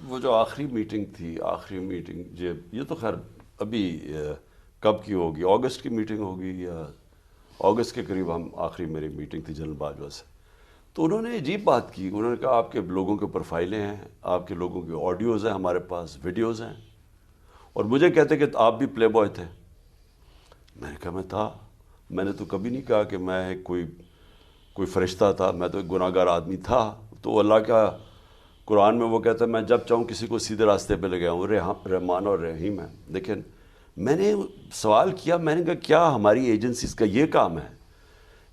وہ جو آخری میٹنگ تھی، یہ تو خیر ابھی کب کی ہوگی، اگست کی میٹنگ ہوگی یا اگست کے قریب آخری میری میٹنگ تھی جنرل باجوہ سے. تو انہوں نے عجیب بات کی. انہوں نے کہا آپ کے لوگوں کے اوپر فائلیں ہیں، آپ کے لوگوں کے آڈیوز ہیں، ہمارے پاس ویڈیوز ہیں، اور مجھے کہتے کہ آپ بھی پلے بوائے تھے. میں نے کہا میں تھا، میں نے تو کبھی نہیں کہا کہ میں کوئی فرشتہ تھا، میں تو ایک گناہ گار آدمی تھا. تو اللہ کا قرآن میں وہ کہتا ہے میں جب چاہوں کسی کو سیدھے راستے پہ لے ہوں، رحمان اور رحیم ہے. لیکن میں نے سوال کیا، میں نے کہا کیا ہماری ایجنسیز کا یہ کام ہے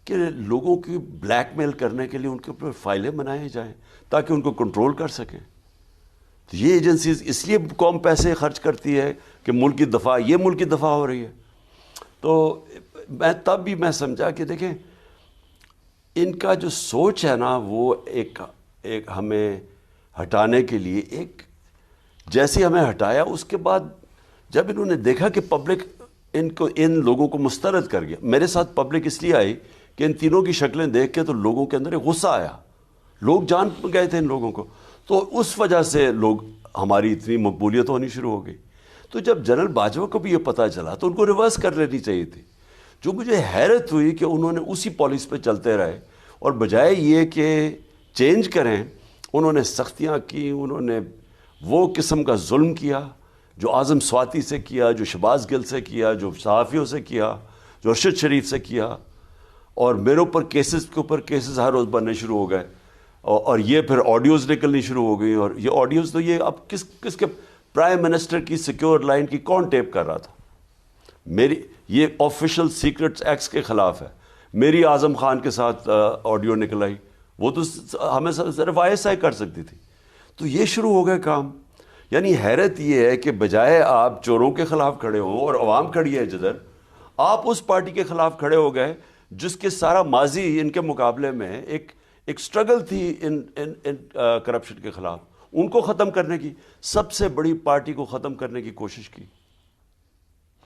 کہ لوگوں کی بلیک میل کرنے کے لیے ان کے اوپر فائلیں بنائے جائیں تاکہ ان کو کنٹرول کر سکیں؟ تو یہ ایجنسیز اس لیے قوم پیسے خرچ کرتی ہے کہ ملک کی دفاع، یہ ملک کی دفاع ہو رہی ہے. تو تب بھی میں سمجھا کہ دیکھیں ان کا جو سوچ ہے نا، وہ ایک ہمیں ہٹانے کے لیے جیسے ہمیں ہٹایا، اس کے بعد جب انہوں نے دیکھا کہ پبلک ان لوگوں کو مسترد کر گیا. میرے ساتھ پبلک اس لیے آئی کہ ان تینوں کی شکلیں دیکھ کے تو لوگوں کے اندر ایک غصہ آیا، لوگ جان گئے تھے ان لوگوں کو. تو اس وجہ سے ہماری اتنی مقبولیت ہونی شروع ہو گئی. تو جب جنرل باجوہ کو بھی یہ پتہ چلا تو ان کو ریورس کر لینی چاہیے تھی. جو مجھے حیرت ہوئی کہ انہوں نے اسی پالیسی پہ چلتے رہے، اور بجائے یہ کہ چینج کریں انہوں نے سختیاں کی، انہوں نے وہ قسم کا ظلم کیا جو اعظم سواتی سے کیا، جو شہباز گل سے کیا، جو صحافیوں سے کیا، جو ارشد شریف سے کیا. اور میرے اوپر کیسز کے اوپر کیسز ہر روز بننے شروع ہو گئے، اور یہ پھر آڈیوز نکلنی شروع ہو گئی. اور یہ آڈیوز تو یہ اب کس کے پرائم منسٹر کی سیکیور لائن کی کون ٹیپ کر رہا تھا؟ یہ آفیشل سیکرٹس ایکٹس کے خلاف ہے. میری اعظم خان کے ساتھ آڈیو نکل آئی، وہ تو ہمیں صرف ISI کر سکتی تھی. تو یہ شروع ہو گئے کام. یعنی حیرت یہ ہے کہ بجائے آپ چوروں کے خلاف کھڑے ہوں اور عوام کھڑی ہے جدھر، آپ اس پارٹی کے خلاف کھڑے ہو گئے جس کے سارا ماضی ان کے مقابلے میں ایک سٹرگل تھی ان کرپشن کے خلاف. ان کو ختم کرنے کی، سب سے بڑی پارٹی کو ختم کرنے کی کوشش کی.